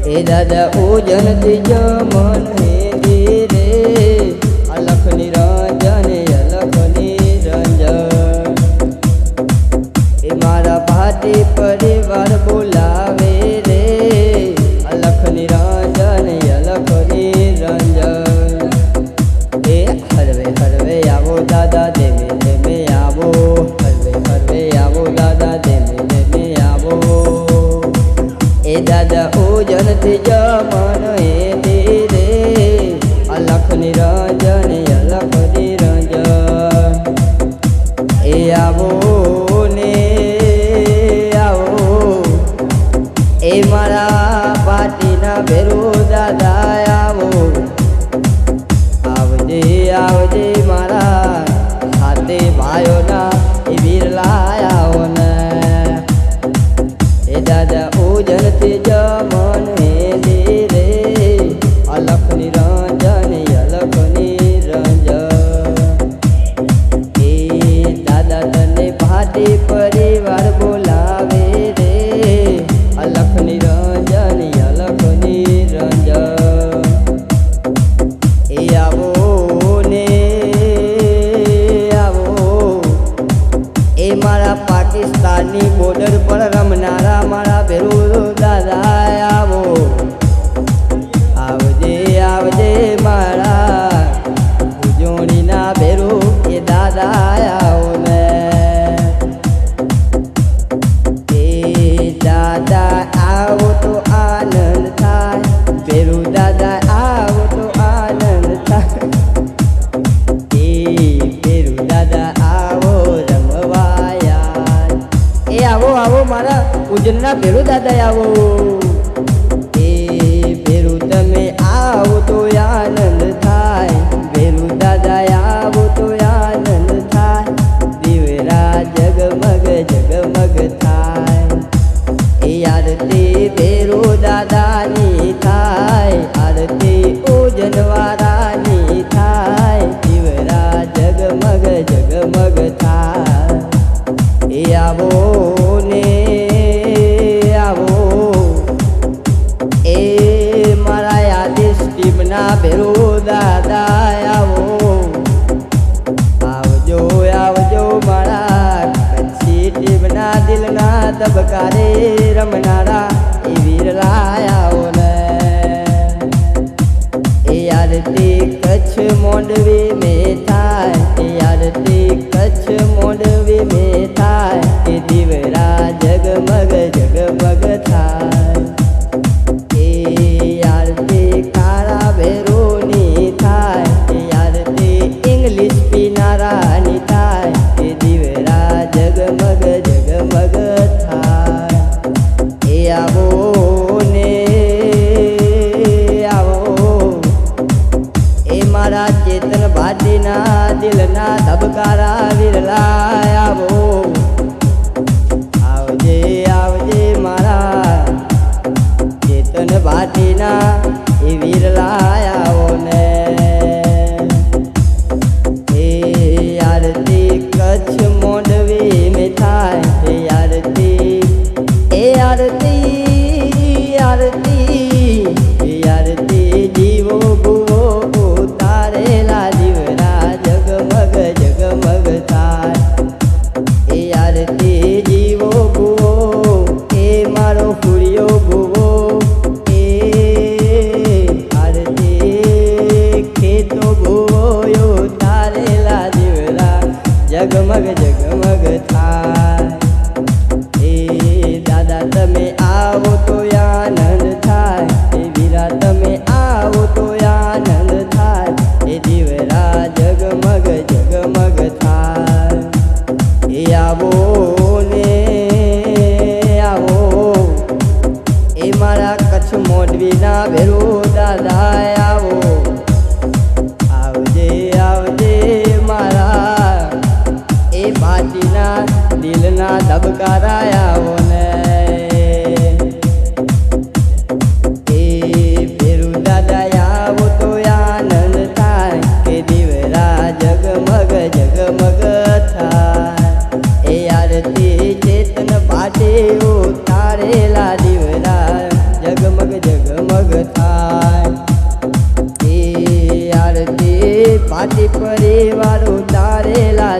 એ દાદા ઉજન ત્રીજો મન હે રે અલખ નિરંજન અલખ નિરંજન એ મારા ભાટી પરિવાર બોલાવે રે અલખ નિરંજન અલખ નિરંજન એ હરવે હરવે આવો દાદા દેવે દેવે આવો હરવે હરવે આવો દાદા દેવે દેવે આવો એ દાદા ઉજન ત્રીજો મન હે રે અલખ નિરંજન અલખ નિરંજન એ આવો ને આવો એ મારા પાટીના ભેરો દાદા આવો આવજે આવજે મારા હાથે ભાઈઓના એ વીરલાયાઓ ને એ દાદા ઉજન ત્રીજો મન હે રે અલખ નિરંજન અલખ નિરંજન એ દાદા તને ભાટી પરિવાર બોલાવે રે અલખ નિરંજન અલખ નિરંજન એ આવો ને આવો એ મારા પાકિસ્તાનની બોર્ડર પર રમનારા મારા ભેરો દાદા આવો આવજે આવજે મારા ઉજવણીના ભેરો એ દાદા આવો ને એ દાદા આવો તો આનંદ થાય ભેરો દાદા આવો તો આનંદ થાય એ ભેરો દાદા આવો રમવા યાર એ આવો આવો મારા ઉજનના ભેરો દાદા આવો એ ભેરો તમે આવો તો આનંદ થાય ભેરો દાદા આવો તો આનંદ થાય દીવરા જગમગ જગમગ થાય એ આરતી ભેરો દાદાની થાય આરતી ઉજનવાળાની થાય દીવરા જગમગ જગમગ થાય એ આવો ને આવો એ મારા આદેશ ટીમના ભેરો દાદા આવો આવજો આવજો મારા કચ્છી ટીમના દિલના ધબકારે રમનારા એ વીરલાયાઓ ને એ આરતી કચ્છ મોંડવી મેં થાય એ આરતી કચ્છ મોંડવી મેં થાય એ દીવરા જગમગ જગમગ થાય એ આરતી કાળા ભેરોની થાય એ આરતી ઇંગ્લિશ પીનારાની થાય એ દીવરા જગમગ જગમગ થાય એ આવો ને આવો એ મારા ચેતન ભાટીના દિલના ધબકારા વિરલા આવો આવજે આવજે મારા ચેતન ભાટીના એ વીરલાયાઓ ને એ આરતી કચ્છ મોંડવી મેં થાય એ આરતી એ આરતી આરતી એ આરતી જીવો ભૂવો ઉતારેલા દીવરા જગમગ જગમગ થાય એ આરતી જીવો ભૂવો એ મારો ફૂડિયો ભૂવો એ આરતી ખેતો ભૂવો ઉતારેલા દીવરા જગમગ જગમગ થાય એ દાદા તમે આવો તો આનંદ થાય એ વીરા તમે આવો તો આનંદ થાય એ દીવરા જગમગ જગમગ થાય એ આવો ને આવો એ મારા કચ્છ મોઢવીના ભેરો દાદા આવો આવજે આવજે મારા એ ભાટીના દિલના ધબકારા આવો ને એ ભેરો દાદા આવો તો આનંદ થાય કે દીવરા જગમગ જગમગ થાય એ આરતી ચેતન ભાટે ઉતારેલા દીવરા જગમગ જગમગ થાય એ આરતી પાટી પરિવારો તારેલા